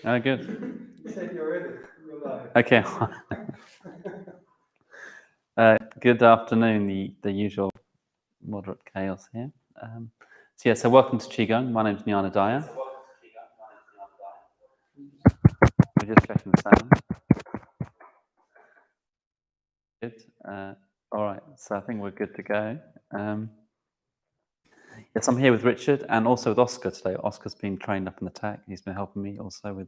Oh, good. You said you're in it. You're live. Okay. Good afternoon, the usual moderate chaos here. So welcome to Qigong. My name's Jnana Daya. We're just checking the sound. Good. All right, so I think we're good to go. Yes, I'm here with Richard and also with Oscar today. Oscar's been trained up in the TAC. He's been helping me also with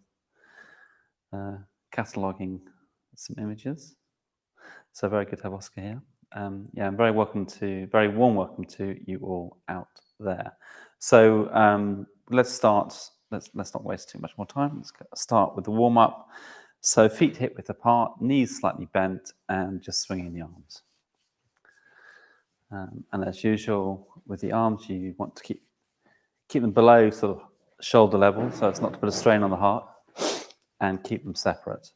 cataloguing some images. So very good to have Oscar here. And very warm welcome to you all out there. So let's start. Let's not waste too much more time. Let's start with the warm up. So feet hip width apart, knees slightly bent, and just swinging the arms. And as usual with the arms, you want to keep them below sort of shoulder level, so it's not to put a strain on the heart, and keep them separate.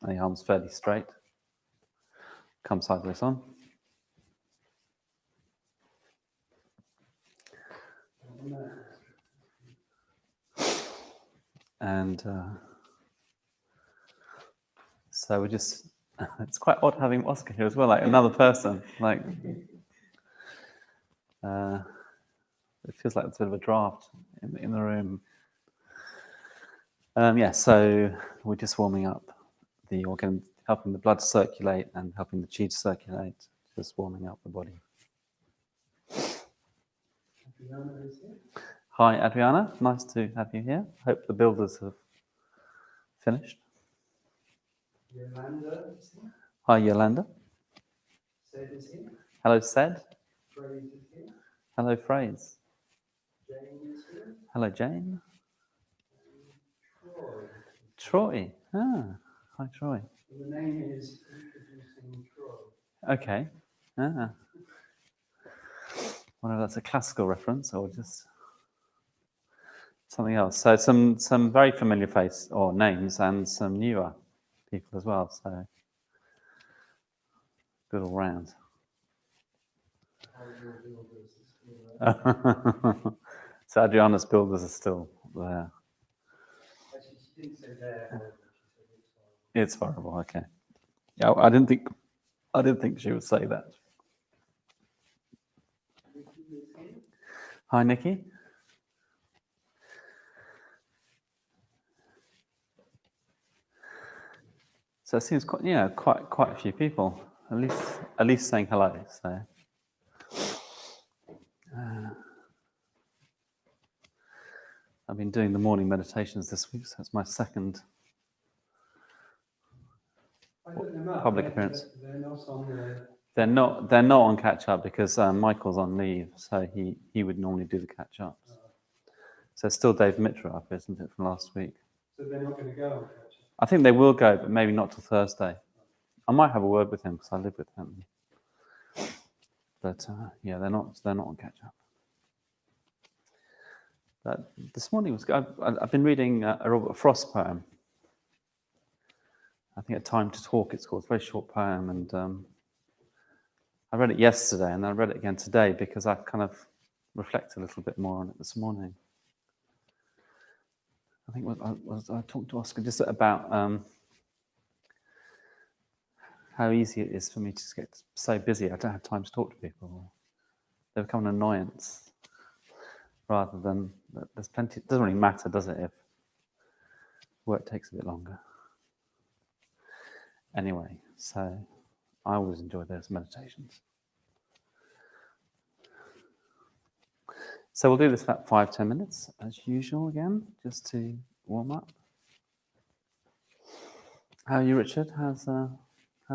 And the arms fairly straight. Come sideways on. And so we're just, it's quite odd having Oscar here as well, like another person. Like, it feels like it's a bit of a draft in the room. So we're just warming up the organ, helping the blood circulate and helping the chi to circulate, just warming up the body. Adriana is here. Hi, Adriana. Nice to have you here. Hope the builders have finished. Yolanda is here. Hi, Yolanda. Sed is here. Hello, Sed. Phrase is here. Hello, Phrase. Jane is here. Hello, Jane. Troy. Troy. Ah, hi, Troy. And the name is Introducing Troy. Okay. Ah. I wonder if that's a classical reference or just something else. So some very familiar face or names and some newer people as well. So good all round. So Adriana's builders are still there. Actually, she didn't say there. She said It's horrible. Okay. Yeah, I didn't think she would say that. Hi, Nikki. So it seems quite a few people, at least saying hello. So I've been doing the morning meditations this week, so it's my second public appearance. They're not on the... They're not on catch up because Michael's on leave, so he would normally do the catch ups. So it's still Dave Mitra up, isn't it, from last week? So they're not going to go on catch up? I think they will go, but maybe not till Thursday. I might have a word with him because I live with him. But they're not on catch up. But this morning I've been reading a Robert Frost poem. I think A Time to Talk it's called. It's a very short poem, and I read it yesterday and I read it again today because I kind of reflected a little bit more on it this morning. I think I talked to Oscar just about how easy it is for me to just get so busy I don't have time to talk to people. They become an annoyance rather than there's plenty. It doesn't really matter, does it, if work takes a bit longer. Anyway, so I always enjoy those meditations. So we'll do this about 5-10 minutes as usual again, just to warm up. How are you, Richard? How's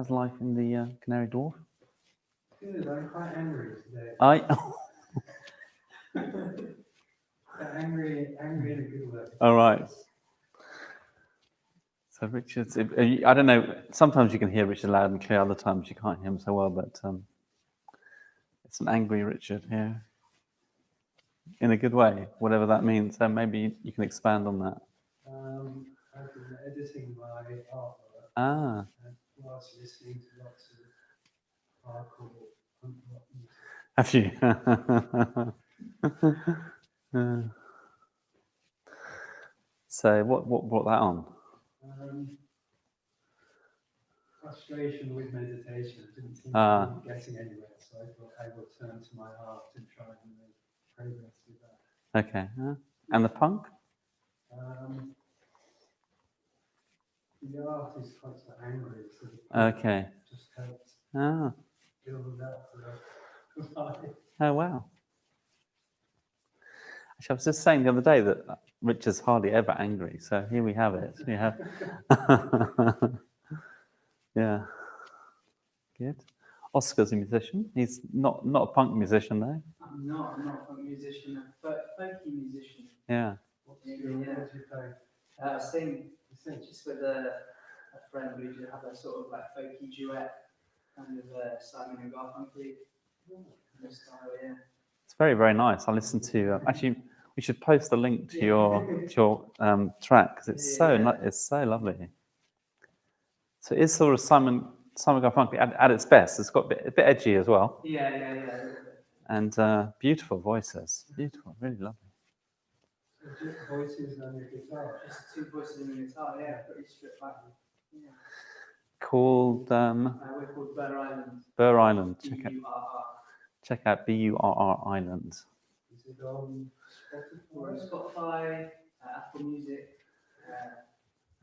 life in the Canary Dwarf? Good, I'm quite angry today. Angry in a good way. All right. So Richard, I don't know, sometimes you can hear Richard loud and clear, other times you can't hear him so well, but it's an angry Richard here. In a good way, whatever that means. So maybe you can expand on that. I've been editing my artwork. Ah. Whilst listening to lots of hardcore punk rock music. Have you? So what brought that on? Frustration with meditation. I didn't seem Ah. to be getting anywhere, so I thought I would turn to my art and try and make progress with that. Okay. And the punk? The art is quite so angry, so the punk Okay. just helps Ah. build up the life. Oh, wow. Actually, I was just saying the other day that Richard's hardly ever angry. So here we have it. We have. Yeah. Good. Oscar's a musician. He's not a punk musician though. I'm not a musician, a folky musician. Yeah. What do you play? I sing just with a friend. We do have a sort of like folky duet, kind of Simon and Garfunkel kind of style, yeah. It's very, very nice. I listened to. Actually, we should post the link to your track because it's it's so lovely. So it is sort of Simon Garfunkel at its best. It's got a bit edgy as well. Yeah, a little bit. And beautiful voices. Beautiful, really lovely. So just voices and your guitar. Just two voices and a guitar, yeah, pretty stripped back. Yeah. Called We're called Burr Island. Burr Island. B-U-R-R. Check out BURR Island. Is it on We're on Spotify? Spotify, Apple Music,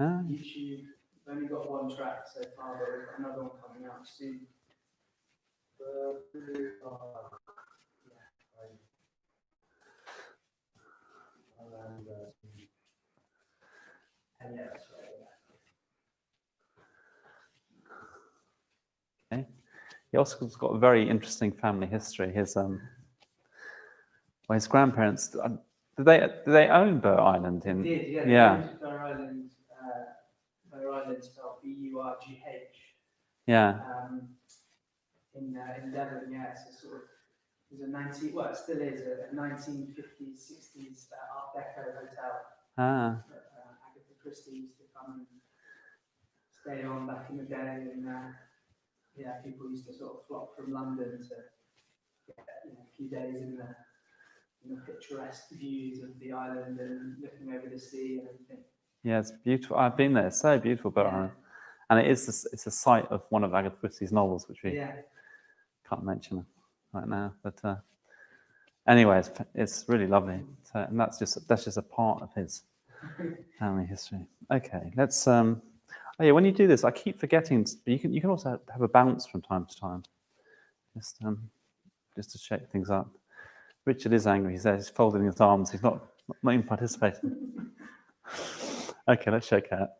Ah, YouTube. We've only got one track so far, but we've got another one coming out soon. And yeah, that's right. Yeah. okay. Yeah, Oscar's got a very interesting family history. His grandparents did they own Burr Island in? They did, yeah. Yeah. Burr Island spelled B-U-R-G-H. Yeah. In Devon, yeah. So sort of, it still is a 1950s, 60s Art Deco hotel. Ah. That, Agatha Christie used to come and stay on back in the day, and people used to sort of flock from London to get a few days in the picturesque views of the island and looking over the sea and everything. Yeah, it's beautiful. I've been there. It's so beautiful, Burr Island. And it's a site of one of Agatha Christie's novels, which we can't mention right now. But anyway, it's really lovely. So, and that's just a part of his family history. Okay, let's. Oh yeah, when you do this, I keep forgetting. You can also have a bounce from time to time, just to shake things up. Richard is angry. He's there. He's folding his arms. He's not even participating. Okay, let's shake out.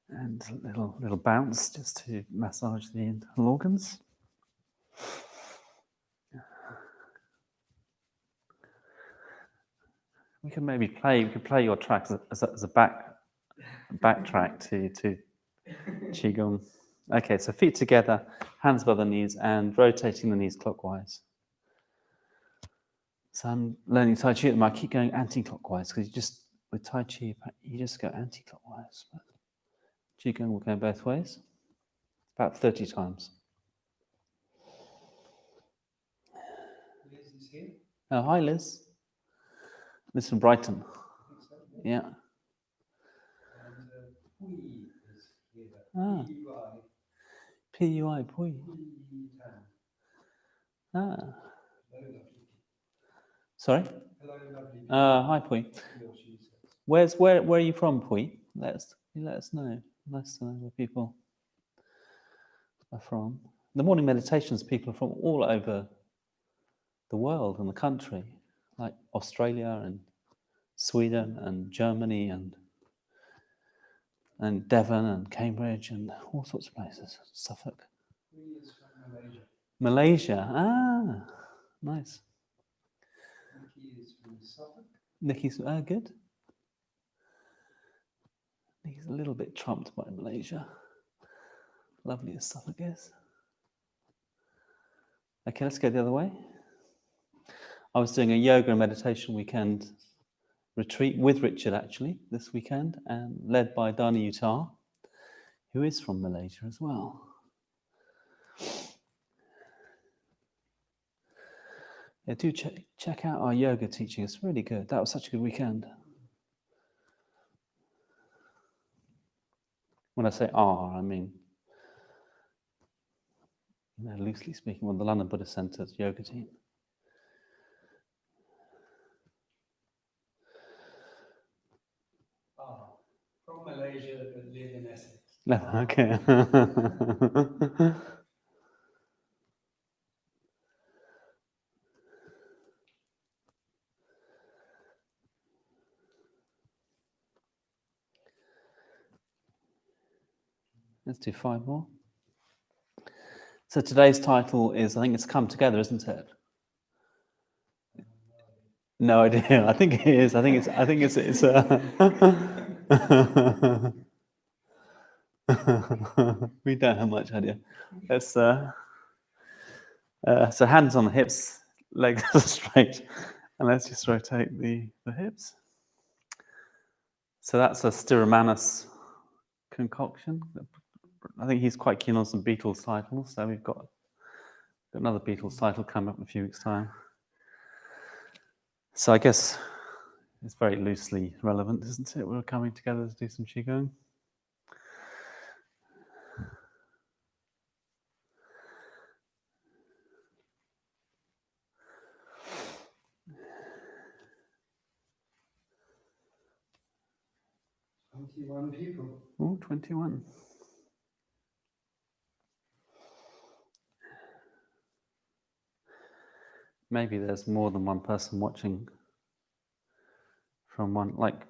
And a little bounce just to massage the internal organs. We could play your tracks as a backtrack to Qigong. Okay, so feet together, hands by the knees, and rotating the knees clockwise. So I'm learning Tai Chi at the moment. I keep going anti-clockwise because with Tai Chi, you just go anti-clockwise. But Qigong will go both ways, about 30 times. Liz is here. Oh, hi, Liz. Liz from Brighton. I think so. Yeah. And Pui is here. Ah. P-U-I. P-U-I, Pui. Pui Tan. Ah. Hello, lovely. Sorry? Hello, lovely. Hi, Pui. He or she says. Where are you from, Pui? Let us know. Nice to know where people are from. The morning meditations, people are from all over the world and the country, like Australia and Sweden and Germany and Devon and Cambridge and all sorts of places. Suffolk. Pui is from Malaysia. Malaysia. Ah, nice. Nikki is from Suffolk. Nikki's good. Nikki's a little bit trumped by Malaysia. Lovely as Suffolk is. Okay, let's go the other way. I was doing a yoga and meditation weekend retreat with Richard actually this weekend, and led by Dani Uttar, who is from Malaysia as well. Yeah, do check out our yoga teaching. It's really good. That was such a good weekend. When I say our, I mean, loosely speaking, well, the London Buddhist Centre's yoga team. From Malaysia, but live in Essex. Okay. Let's do 5 more. So today's title is, I think it's Come Together, isn't it? No idea. I think it is. I think it's we don't have much idea. Let's so hands on the hips, legs straight, and let's just rotate the hips. So that's a Styromanus concoction. I think he's quite keen on some Beatles titles, so we've got another Beatles title coming up in a few weeks' time. So I guess it's very loosely relevant, isn't it? We're coming together to do some Qigong. People. Oh, 21. Maybe there's more than one person watching from one, like,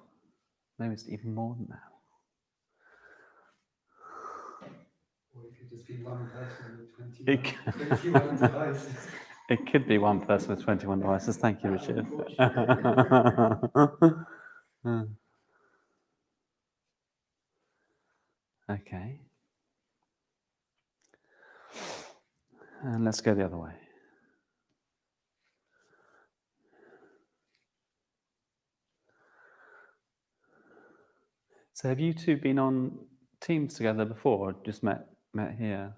maybe it's even more than that. Or it could just be one person with 21 It devices. It could be one person with 21 devices. Thank you, Richard. Okay. And let's go the other way. So have you two been on Teams together before, or just met here?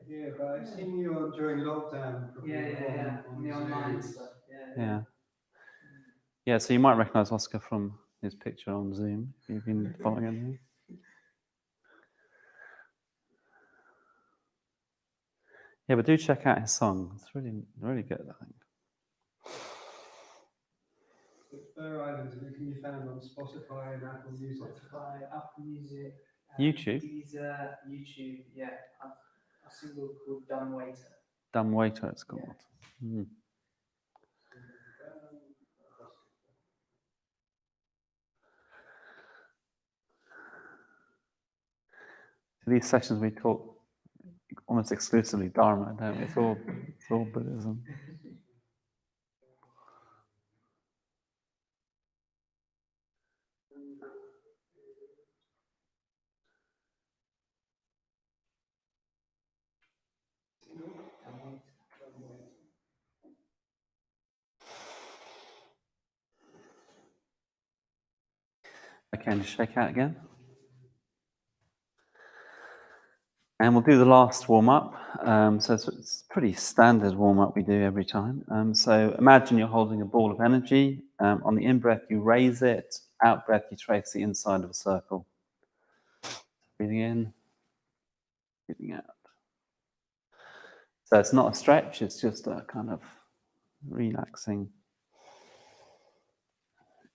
Yeah, but I've seen you during lockdown. Yeah. On the online stuff. Yeah. Yeah, so you might recognize Oscar from his picture on Zoom. You've been following him. Yeah, but do check out his song. It's really, really good, I think. Fair Islands, and it can be found on Spotify and Apple Music. YouTube? Deezer, YouTube, yeah. A single called Dumb Waiter. Dumb Waiter, it's called. Yeah. These sessions we talk almost exclusively Dharma, don't we? It's all Buddhism. Okay, and just shake out again. And we'll do the last warm-up. So it's a pretty standard warm-up we do every time. So imagine you're holding a ball of energy. On the in-breath, you raise it. Out-breath, you trace the inside of a circle. Breathing in, breathing out. So it's not a stretch, it's just a kind of relaxing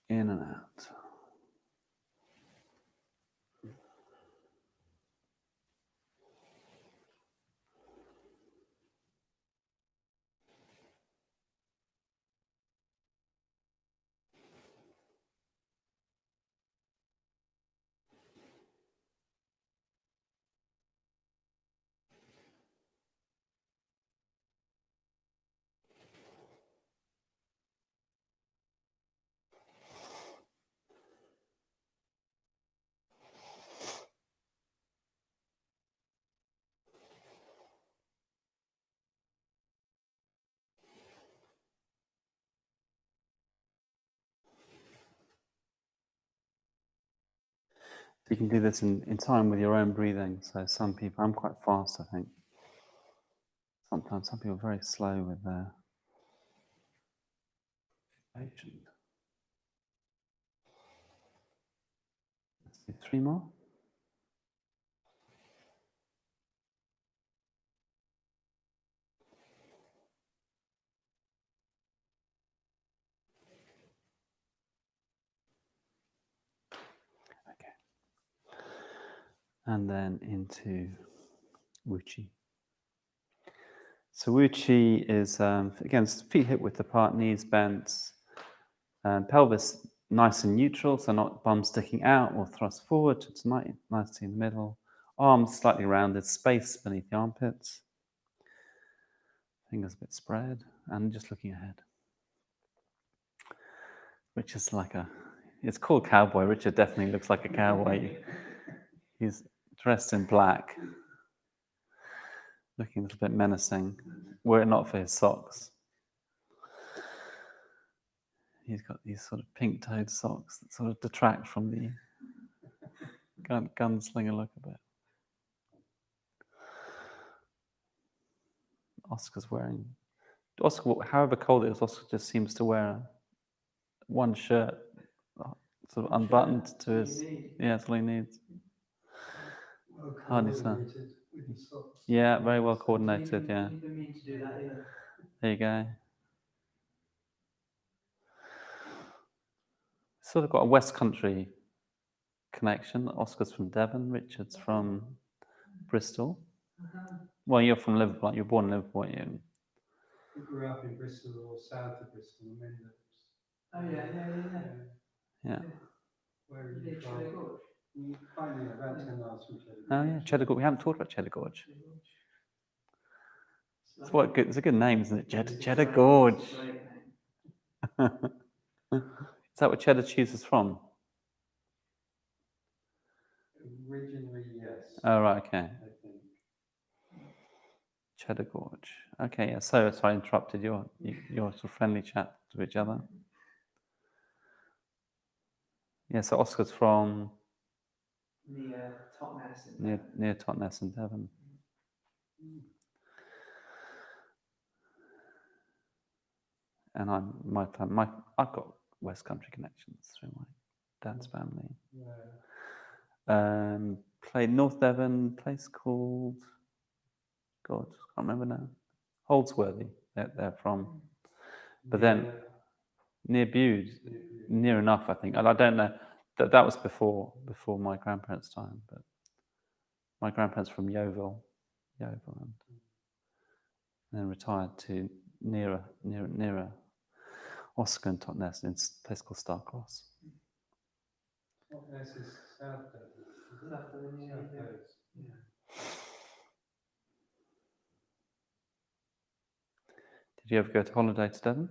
in and out. You can do this in time with your own breathing. So some people, I'm quite fast, I think. Sometimes some people are very slow with their Patient. Let's do 3 more. Okay. And then into Wuchi. So Wuchi is, again, feet hip width apart, knees bent, pelvis nice and neutral, so not bum sticking out or thrust forward. It's nicely in the middle. Arms slightly rounded, space beneath the armpits. Fingers a bit spread, and just looking ahead. Which is like it's called cowboy. Richard definitely looks like a cowboy. He's dressed in black, looking a little bit menacing, were it not for his socks. He's got these sort of pink-toed socks that sort of detract from the gunslinger look a bit. Oscar, however cold it is, Oscar just seems to wear one shirt, sort of unbuttoned to his. Yeah, that's all he needs. Well Hardly so. coordinated with the socks. Yeah, very well coordinated. Yeah, You've been meaning to do that, yeah. there you go. Sort of got a West Country connection. Oscar's from Devon, Richard's from Bristol. Well, you're from Liverpool. You were born in Liverpool, weren't you? We grew up in Bristol or south of Bristol, in Mendoza. Oh yeah. Yeah. Where are you Yeah, from? Cheddar Gorge. You finally about 10 miles from Cheddar Oh Gorge. yeah, Cheddar Gorge. We haven't talked about Cheddar Gorge. It's It's a good name, isn't it? Cheddar Gorge. It's a great name. Is that where cheddar cheese is from? Originally, yes. Oh right, okay. I think. Cheddar Gorge. Okay, yeah. So I interrupted your sort of friendly chat to each other. Yeah. So Oscar's from Near Totnes in Devon. near Totnes in Devon. And I've got West Country connections through my dad's family. Yeah. Played North Devon, place called, God, I can't remember now. Holdsworthy, they're from. But then near Bude, near enough, I think. And I don't know, that was before my grandparents' time, but my grandparents from Yeovil, and then retired to nearer Oscar and Totnes in a place called Starcross. Totnes is south Devon. South Devon, yeah. South Coast. Did you ever go to holiday to Devon?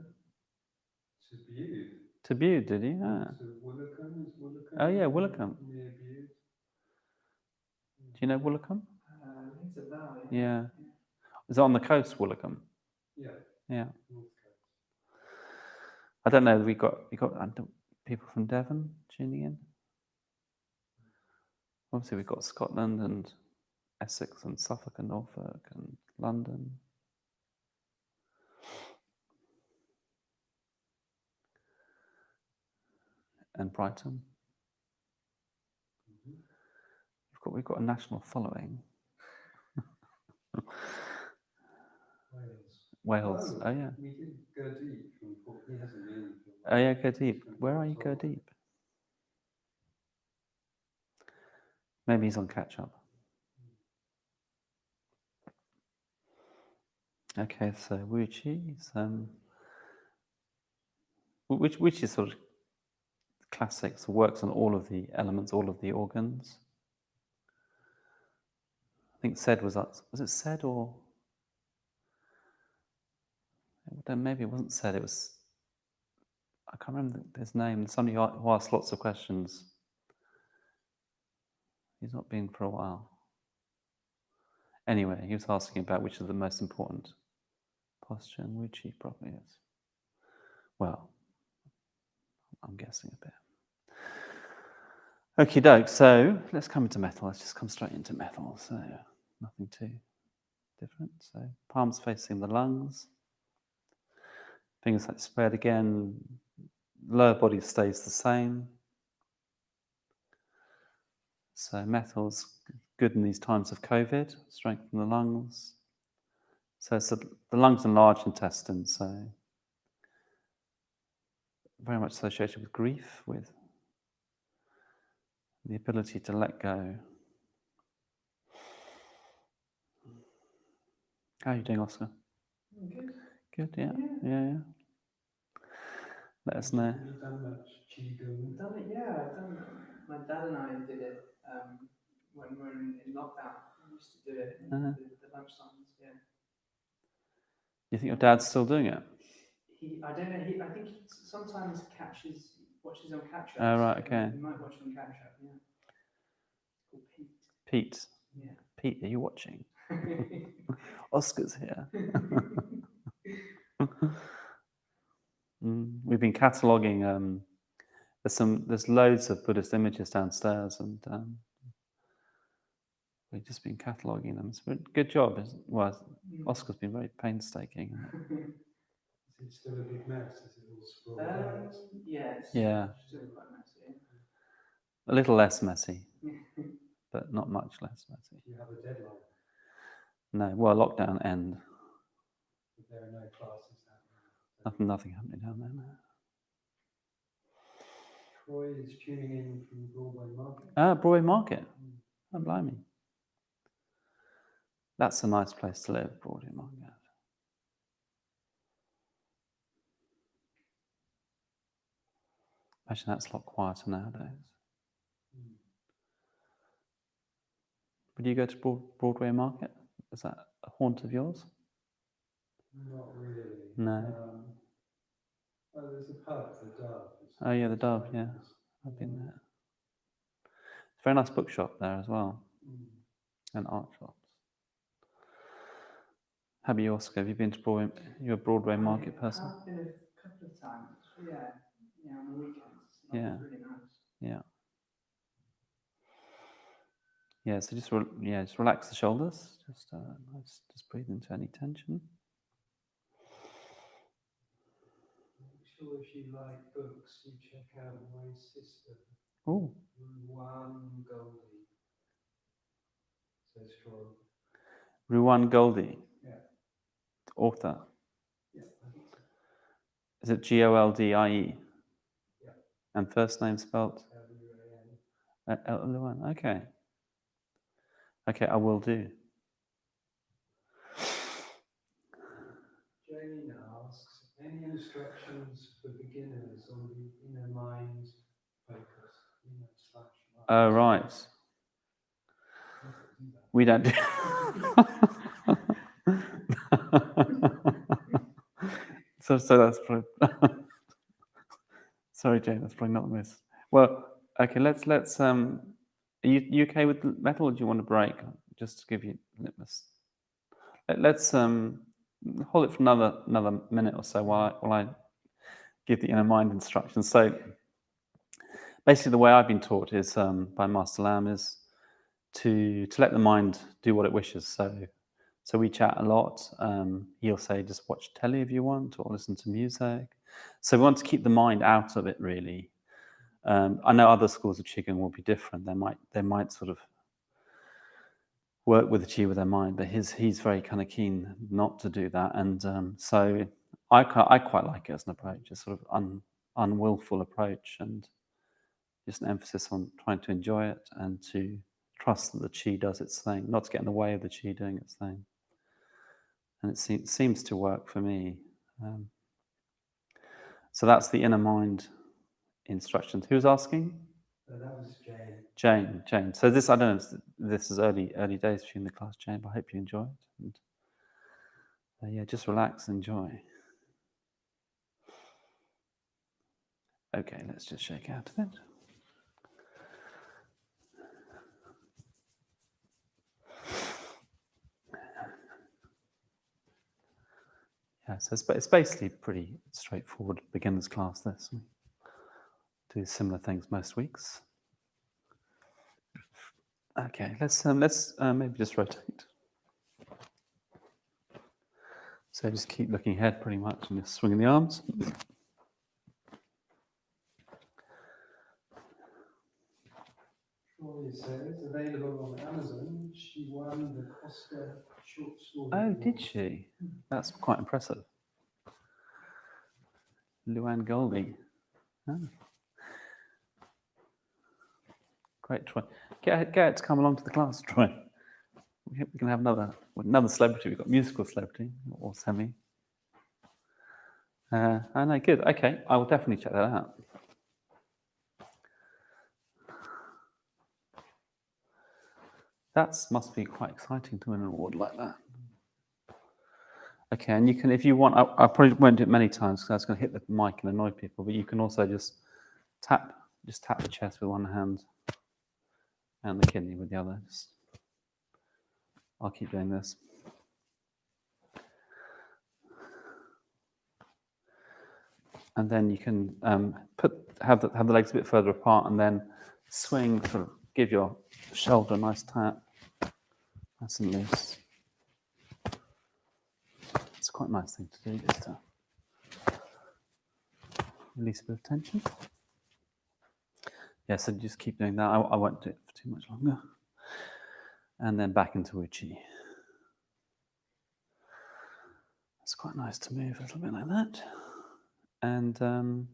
To Bude. To Bude, did you? Ah. To Woolacombe, is Woolacombe? Oh yeah, Woolacombe. Near Bude. Do you know Woolacombe? Rings a bell, Yeah. Is it on the coast, Woolacombe? Yeah. Yeah. North Coast. I don't know. We got people from Devon tuning in. Obviously, we've got Scotland and Essex and Suffolk and Norfolk and London. And Brighton. We've got a national following. Wales. Oh yeah. We did go deep from Port. He hasn't been. Oh yeah, go deep. Where are you, go deep? Maybe he's on catch up. Okay, so Wuchi is which is sort of classic, so works on all of the elements, all of the organs. I think said was it said or maybe it wasn't said, it was, I can't remember his name. Somebody who asked lots of questions. He's not been for a while. Anyway, he was asking about which is the most important posture, and Wuchi probably is. Well, I'm guessing a bit. Okie doke, so let's come into metal. Let's just come straight into metal. So nothing too different. So palms facing the lungs. Fingers like spread again, lower body stays the same. So metals good in these times of COVID, strengthen the lungs. So it's the lungs and large intestine, so very much associated with grief, with the ability to let go. How are you doing, Oscar? Good. Good, yeah, Yeah. yeah. Let us know. Have you done much qigong? I've done it, yeah. I've done it. My dad and I did it when we were in lockdown. We used to do it in Uh-huh. the lunchtimes, yeah. You think your dad's still doing it? I don't know. I think he sometimes watches on catch up. Oh, right, okay. You might watch on catch up. Yeah. It's called Pete. Pete, Yeah. Pete, are you watching? Oscar's here. We've been cataloguing. There's loads of Buddhist images downstairs, and we've just been cataloguing them. It's a good job. Oscar's been very painstaking. Is it still a big mess? Is it all sprawled out? Yeah. It's Yeah. still quite messy. A little less messy, but not much less messy. Do you have a deadline? No, well, lockdown end. If there are no classes happening? Nothing happening down there now. Troy is tuning in from Broadway Market. Broadway Market. Oh, blimey. That's a nice place to live, Broadway Market. Imagine that's a lot quieter nowadays. Would you go to Broadway Market? Is that a haunt of yours? Not really. No. Oh, there's a pub, the Dove. Oh yeah, the Dove, yeah. I've been there. It's a very nice bookshop there as well. And art shops. How about you, Oscar? Have you been to Broadway? You're a Broadway Market person? I've been a couple of times. Yeah, on the weekends. Yeah. It's really nice. Yeah. Yeah, so just relax the shoulders. Just breathe into any tension. Make sure if you like books, you check out my sister, Oh, Ruan Goldie. So strong. Ruan Goldie, Yeah. author. Yeah, I think so. Is it Goldie? Yeah. And first name spelt? L-U-A-N. Luan. Okay. Okay, I will do. Jane asks, any instructions for beginners on the inner mind focus? Inner/mind. Oh, right. We don't do. so that's probably. Sorry, Jane. That's probably not the most. Well, okay. Let's. Are you okay with metal, or do you want a break? Just to give you litmus. Let's hold it for another minute or so while I give the inner mind instructions. So basically, the way I've been taught is by Master Lam is to let the mind do what it wishes. So we chat a lot. He'll say, just watch telly if you want, or listen to music. So we want to keep the mind out of it, really. I know other schools of Qigong will be different. They might sort of work with the Qi with their mind, but he's very kind of keen not to do that. And so I quite like it as an approach, a sort of unwillful approach, and just an emphasis on trying to enjoy it and to trust that the Qi does its thing, not to get in the way of the Qi doing its thing. And it seems to work for me. So that's the inner mind instructions. Who's asking? That was Jane. Jane. So this, I don't know, this is early days for you in the class, Jane, but I hope you enjoy it. And yeah, just relax, enjoy. Okay, let's just shake out a bit. Yeah, so it's basically pretty straightforward beginner's class, this. We do similar things most weeks. Okay, let's maybe just rotate. So just keep looking ahead pretty much and just swinging the arms. Troy says, available on Amazon. She won the Oscar short story. Oh, award. did she? That's quite impressive. Luann Goldie. Oh. Great, Troy. Get her to come along to the class, Troy. We can have another celebrity. We've got musical celebrity or semi. I know, good. Okay, I will definitely check that out. That must be quite exciting to win an award like that. Okay, and you can, if you want, I probably won't do it many times because that's going to hit the mic and annoy people. But you can also just tap the chest with one hand and the kidney with the other. I'll keep doing this. And then you can have the legs a bit further apart, and then swing. Sort of give your shoulder a nice tap, nice and loose. It's quite a nice thing to do, just to release a bit of tension. Yeah, so just keep doing that. I won't do it for too much longer. And then back into Uchi. It's quite nice to move a little bit like that. And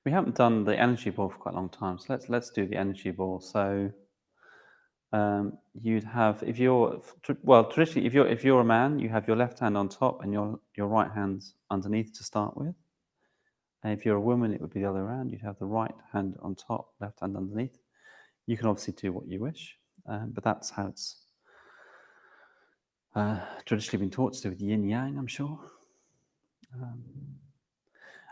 we haven't done the energy ball for quite a long time, so let's do the energy ball. So you'd have, traditionally, if you're a man, you have your left hand on top and your right hand underneath to start with. And if you're a woman, it would be the other way around. You'd have the right hand on top, left hand underneath. You can obviously do what you wish, but that's how it's traditionally been taught to do with yin yang, I'm sure.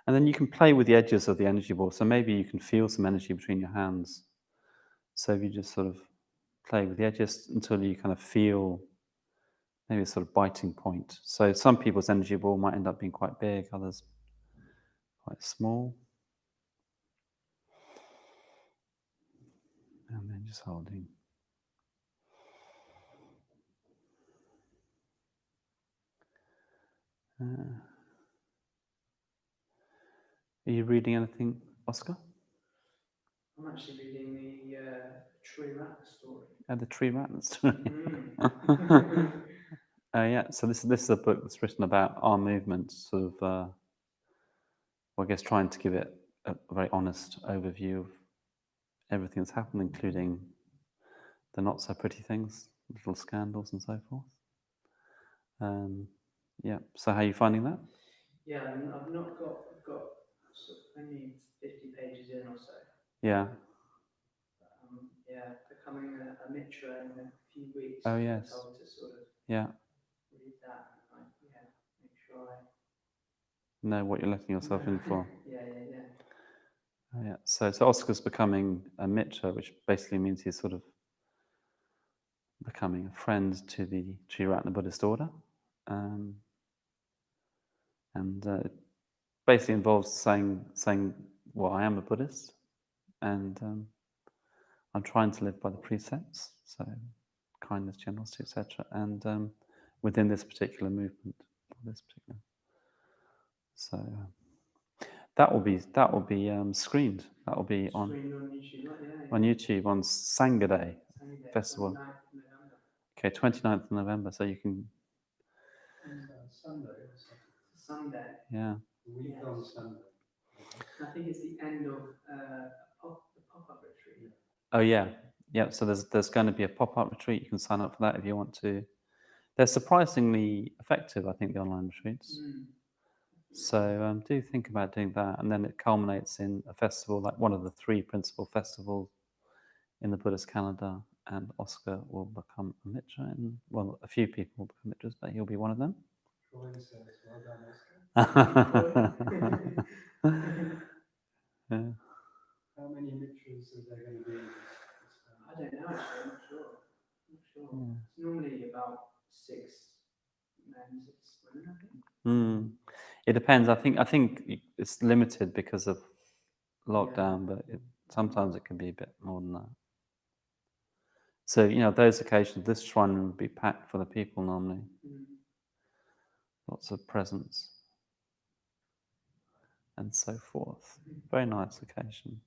And then you can play with the edges of the energy ball. So maybe you can feel some energy between your hands. So if you just sort of play with the edges until you kind of feel maybe a sort of biting point. So some people's energy ball might end up being quite big, others quite small. And then just holding. Are you reading anything, Oscar? I'm actually reading the Tree Rat story. Oh, the Tree Rat story. Yeah, so this is a book that's written about our movement, sort of, well, I guess trying to give it a very honest overview of everything that's happened, including the not so pretty things, little scandals and so forth. Yeah, so how are you finding that? Yeah, I've not got sort of only 50 pages in or so. Yeah. Yeah, becoming a mitra in a few weeks. Oh, yes. I'm told to sort of Yeah. read that and make sure I Know what you're letting yourself in for. Yeah. Yeah. So Oscar's becoming a mitra, which basically means he's sort of becoming a friend to the Triratna Buddhist order. And it basically involves saying, well, I am a Buddhist, and I'm trying to live by the precepts, so kindness, generosity, etc. And within this particular movement, so that will be screened. That will be on YouTube on Sangha Day Festival. 29th of November. Okay, 29th of November. So you can. Sunday. Sunday. Yeah. The week on Sunday. I think it's the end of the pop-up retreat. Oh yeah. So there's going to be a pop-up retreat. You can sign up for that if you want to. They're surprisingly effective, I think, the online retreats. So do think about doing that, and then it culminates in a festival, like one of the 3 principal festivals in the Buddhist calendar. And Oscar will become a mitra, and well, a few people will become mitras, but he'll be one of them. Troy says, well done, Oscar. Yeah. How many mitras are there going to be in this? I don't know, actually. I'm not sure. Yeah. It's normally about 6 men, 6 women, I think. It depends. I think it's limited because of lockdown, but sometimes it can be a bit more than that. So those occasions, this shrine would be packed for the people normally. Lots of presents and so forth. Very nice occasion.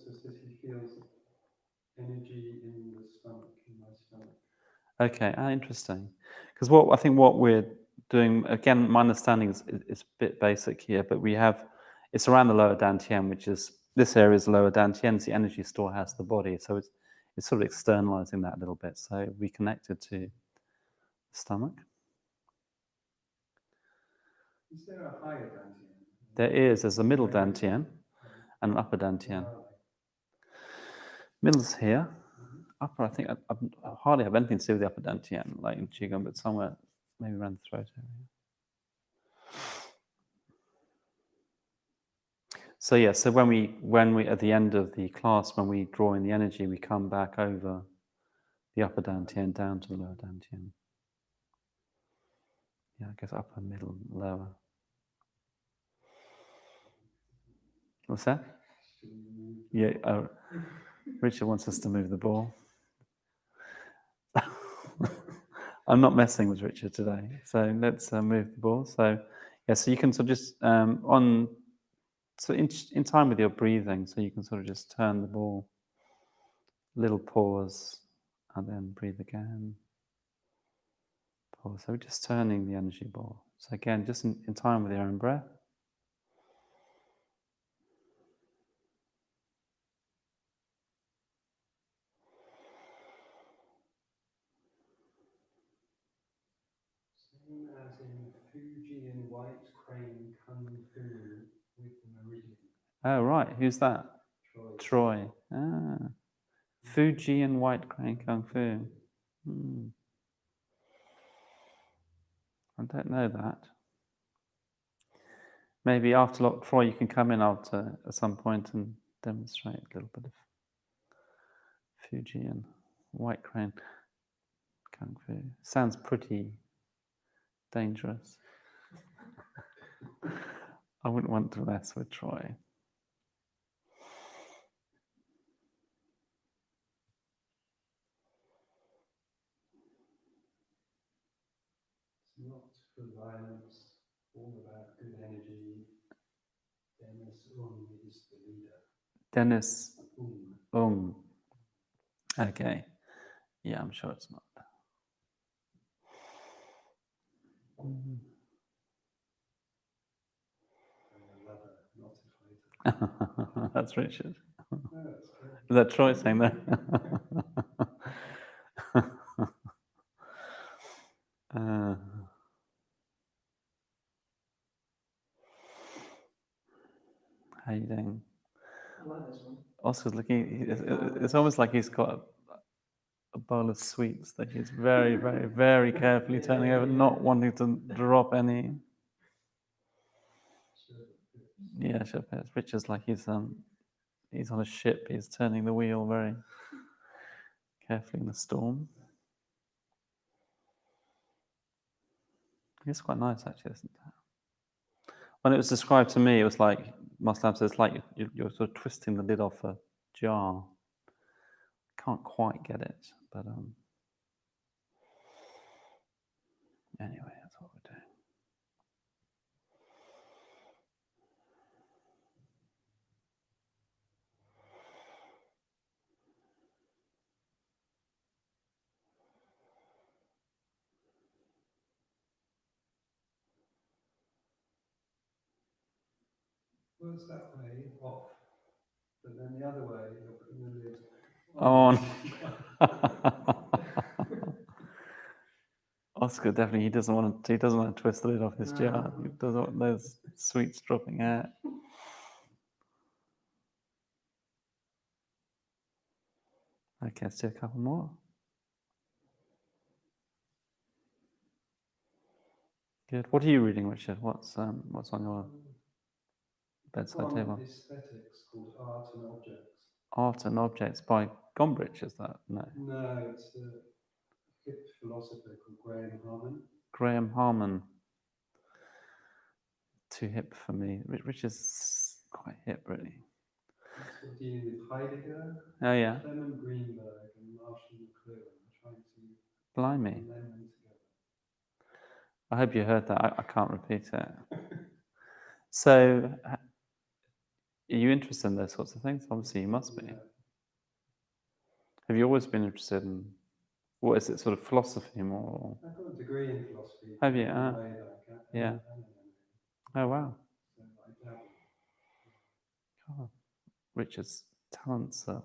also says he feels energy in the stomach, in my stomach. Okay, interesting. Because what we're doing, again, my understanding is a bit basic here, but it's around the lower dantian, which is, this area is the lower dantian, it's the energy storehouse of the body. So it's sort of externalizing that a little bit. So we connected to the stomach. Is there a higher dantian? There's a middle dantian and an upper dantian. Middle's here. Upper, I think, I hardly have anything to do with the upper dantian, like in Qigong, but somewhere maybe around the throat area. So yeah, so when we at the end of the class, when we draw in the energy, we come back over the upper dantian down to the lower dantian. Yeah, I guess upper, middle, lower. What's that? Yeah, Richard wants us to move the ball. I'm not messing with Richard today, so let's move the ball. So yeah, so you can sort of just in time with your breathing, so you can sort of just turn the ball, little pause, and then breathe again. Pause. So we're just turning the energy ball. So again, just in time with your own breath. Same as in Fujian white crane kung fu with the meridian. Oh right, who's that? Troy. Troy. Fujian white crane kung fu. I don't know that. Maybe after Troy, you can come in after at some point and demonstrate a little bit of Fujian white crane kung fu. Sounds pretty dangerous. I wouldn't want to mess with Troy. It's not for violence, all about good energy. Dennis is the leader. Dennis Okay. Yeah, I'm sure it's not. I'm a lover, not a fighter. That's Richard. No, that's true. Is that Troy saying that? How you doing? I like this one. Oscar's looking. It's almost like he's got a bowl of sweets that he's very, very, very carefully turning over, not wanting to drop any. Yeah, sure. Richard's like he's on a ship. He's turning the wheel very carefully in the storm. It's quite nice, actually, isn't it? When it was described to me, it was like Muslim says, it's like you're sort of twisting the lid off a jar. Can't quite get it, but anyway, that's what we're doing. Works that way, off. But then the other way, you're putting the lid on. Oscar definitely he doesn't want to twist the lid off his jar. He doesn't want those sweets dropping out. Okay, let's do a couple more. Good. What are you reading, Richard? What's on your bedside table? Aesthetics called Art and Objects. Art and Objects by Gombrich, is that? No. No, it's a hip philosopher called Graham Harman. Graham Harman. Too hip for me. Richard's quite hip, really. It's dealing with Heidegger, Oh yeah. Clement Greenberg, and Marshall McLuhan, trying to Blimey. blend them together. I hope you heard that. I can't repeat it. So, Are you interested in those sorts of things? Obviously, you must be. Yeah. Have you always been interested in, what is it, sort of philosophy more? I've got a degree in philosophy. Have you? from way back, yeah. and Oh, wow. so I dabble. God, Richard's talents are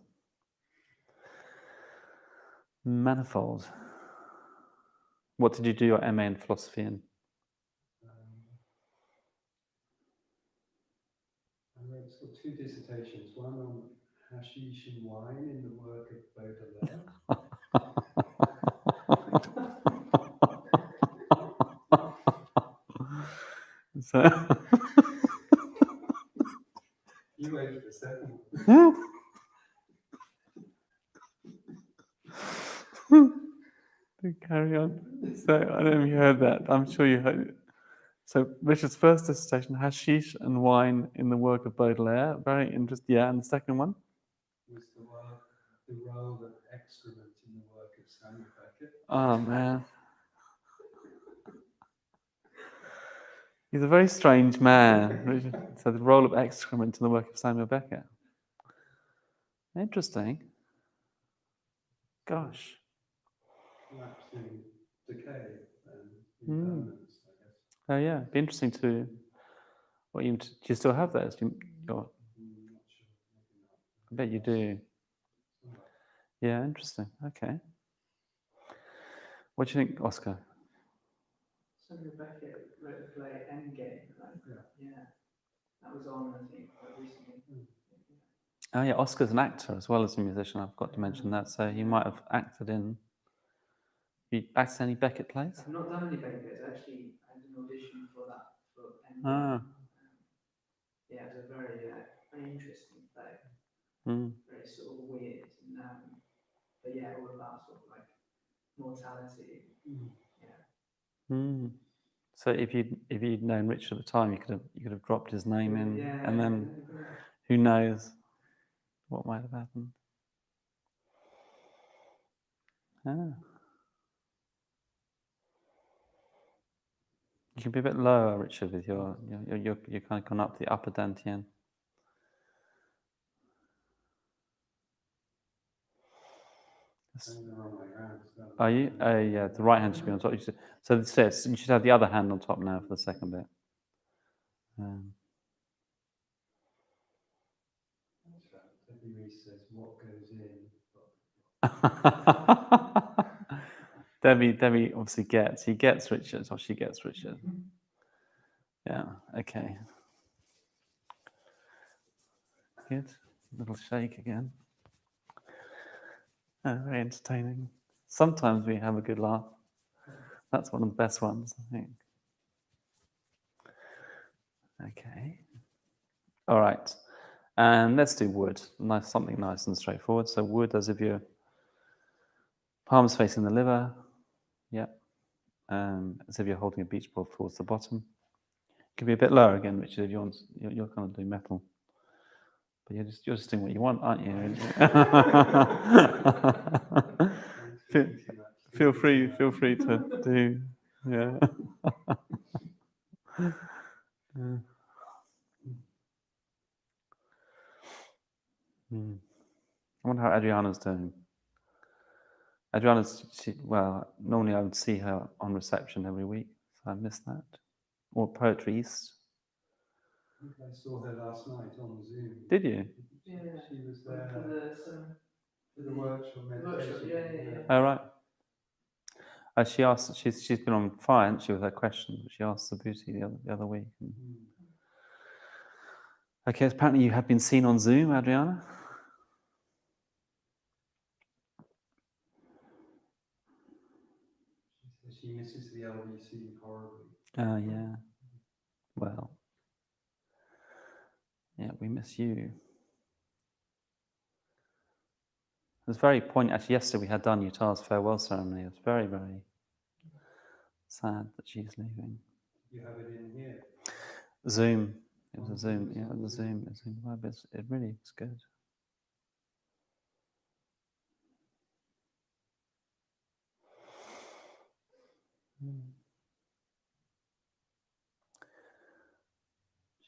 manifold. What did you do your MA in philosophy in? I wrote sort of 2 dissertations, one on hashish and wine in the work of Baudelaire. So, You wait for the second one. carry on. So I don't know if you heard that. I'm sure you heard it. So Richard's first dissertation, hashish and wine in the work of Baudelaire. Very interesting. Yeah, and the second one? Was the role of excrement in the work of Samuel Beckett. Oh, man. He's a very strange man, Richard. So the role of excrement in the work of Samuel Beckett. Interesting. Gosh. Lapsing decay and Hmm. impermanence, I guess. Oh, yeah. It'd be interesting to. What do you still have those? You're, Not sure. Maybe not. I bet you do. Somewhere. Yeah, interesting. Okay. What do you think, Oscar? Samuel Beckett wrote the play Endgame, right? Yeah. Yeah. That was on, I think, quite recently. Oh, yeah. Oscar's an actor as well as a musician. I've got to mention that. So he might have acted in. You acted any Beckett plays? I've not done any Beckett. Actually, I had an audition for that for Endgame. Ah. Yeah, it was a very interesting play. Mm. Very sort of weird, and but yeah, all about sort of like mortality. Yeah. Mm. So if you'd known Richard at the time, you could have dropped his name in, Yeah, and then yeah. who knows what might have happened. Ah. You can be a bit lower, Richard, with your you're kind of gone up the upper dantian. And the wrong way around. So Are you? Oh, yeah. The right hand should be on top. So it says you should have the other hand on top now for the second bit. Debbie Reese says, what goes in? Debbie obviously gets. He gets Richard, or she gets Richard. Yeah. Okay. Good. Little shake again. Oh, very entertaining. Sometimes we have a good laugh. That's one of the best ones, I think. Okay. All right. And let's do wood. Nice, something nice and straightforward. So wood, as if your palms facing the liver. Yeah. As if you're holding a beach ball towards the bottom. Could be a bit lower again, Richard, if you want. You're kind of doing metal. But you're just doing what you want, aren't you? feel free to do. Yeah. Yeah. I wonder how Adriana's doing. Well, normally I would see her on reception every week, so I missed that. Or Poetry East. I saw her last night on Zoom. Did you? Yeah. She was For there for the workshop meditation. Yeah. Oh, right. She asked. She's been on fire, hasn't she, with her questions? But she asked Subhuti the other week. Okay, apparently you have been seen on Zoom, Adriana. She misses the LBC horribly. Oh, yeah. Well, yeah, we miss you. It was very poignant. Actually, yesterday we had Dan Utah's farewell ceremony. It was very, very sad that she's leaving. You have it in here. Zoom. It was a Zoom. Yeah, it was a Zoom. It really was good.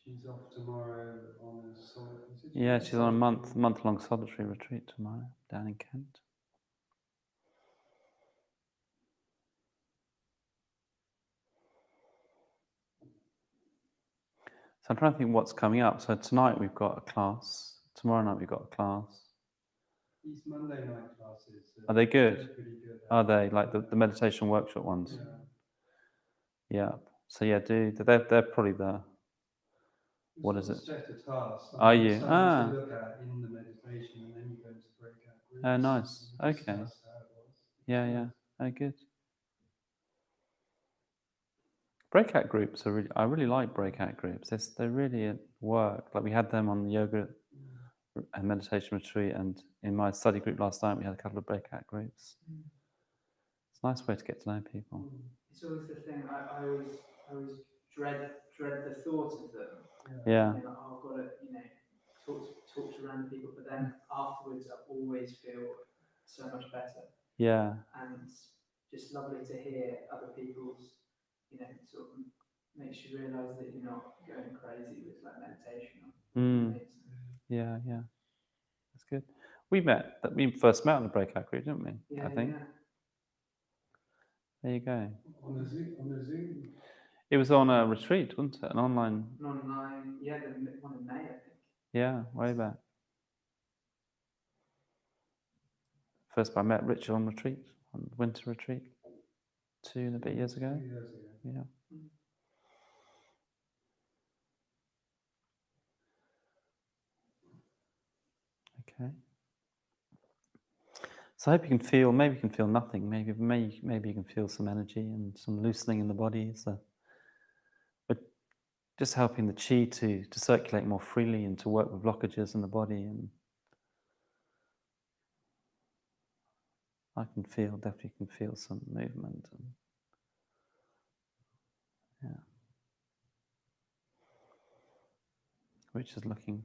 She's off tomorrow on a Yeah, she's on a month-long solitary retreat tomorrow down in Kent. So I'm trying to think what's coming up. So tonight we've got a class. Tomorrow night we've got a class. These Monday night classes. Are they good? They're pretty good. Are they like the meditation workshop ones? Yeah. Yeah. So yeah, they're probably the. You What sort is of it? set a task. Are you? Something Ah. to look at in the meditation, and then you go into breakout groups. Oh, nice. and Okay. discuss how it was. Yeah, yeah. Oh, good. Breakout groups are really. I really like breakout groups. They really work. Like we had them on the yoga and meditation retreat, and in my study group last night we had a couple of breakout groups. It's a nice way to get to know people. It's always the thing. I always dread the thought of them. Yeah. You know, I've got to talk to random people, but then afterwards I always feel so much better. Yeah. And just lovely to hear other people's, sort of makes you realise that you're not going crazy with like meditation or mates. Yeah, yeah. That's good. We first met on the breakout group, didn't we? Yeah, I think. yeah. There you go. On a Zoom. It was on a retreat, wasn't it? An online. An online, yeah, the one in May, I think. Yeah, way back. First I met Richard on retreat, on winter retreat, 2 and a bit years ago. 2 years ago. Yeah. Okay. So I hope you can feel. Maybe you can feel nothing. Maybe you can feel some energy and some loosening in the body. But just helping the chi to circulate more freely and to work with blockages in the body. And I can definitely feel some movement. And yeah. Rich is looking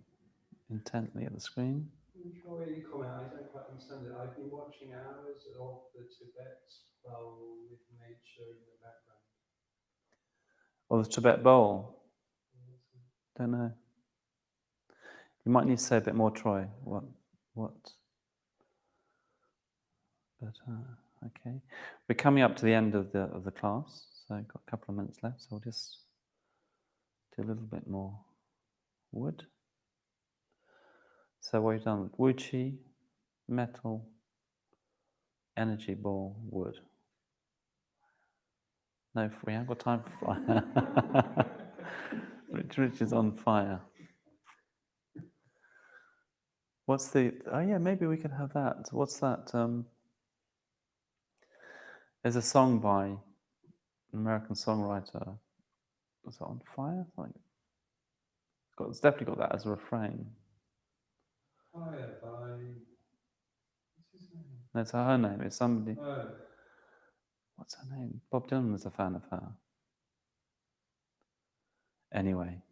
intently at the screen. Before you comment, I don't quite understand it. I've been watching hours of the Tibet bowl with nature in the background. Or the Tibet bowl. Don't know. You might need to say a bit more, Troy. What? But okay, we're coming up to the end of the class, so I've got a couple of minutes left. So we'll just do a little bit more wood. So what we've done: wood chi, metal, energy ball, wood. No, we haven't got time for fire. Rich is on fire. What's the? Oh yeah, maybe we could have that. What's that? There's a song by an American songwriter. Was it on fire? It's definitely got that as a refrain. Fire by. What's his name? No, it's her name. It's somebody. Oh. What's her name? Bob Dylan was a fan of her. Anyway,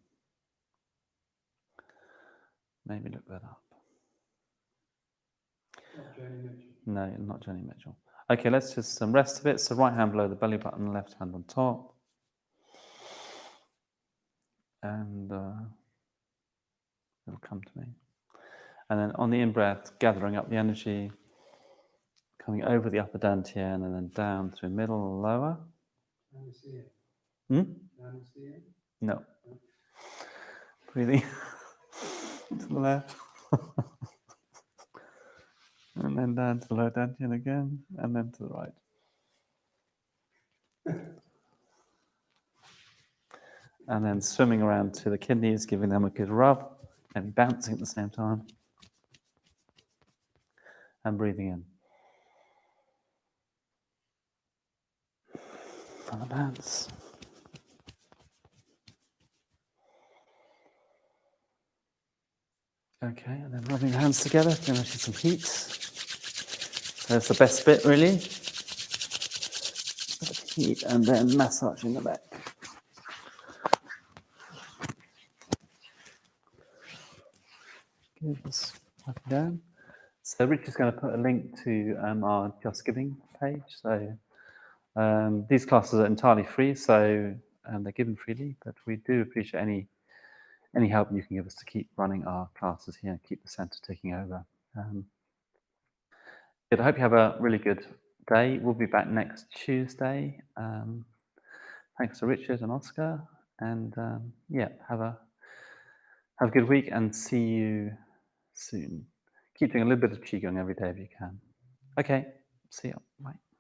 maybe look that up. Not Joni Mitchell. No, not Joni Mitchell. Okay, let's just rest a bit. So right hand below the belly button, left hand on top. And it'll come to me. And then on the in-breath, gathering up the energy, coming over the upper dantian and then down through middle, lower. No. Breathing to the left. And then down to the lower dantian again, and then to the right. And then swimming around to the kidneys, giving them a good rub, and bouncing at the same time. And breathing in. And a bounce. Okay, and then rubbing the hands together, getting actually some heat. That's the best bit, really. Bit of heat, and then massaging the back. Good, just up and down. So Rich is going to put a link to our Just Giving page. So these classes are entirely free, so they're given freely, but we do appreciate any any help you can give us to keep running our classes here, keep the centre ticking over. Good. I hope you have a really good day. We'll be back next Tuesday. Thanks to Richard and Oscar, and yeah, have a good week, and see you soon. Keep doing a little bit of qigong every day if you can. Okay, see you. Bye.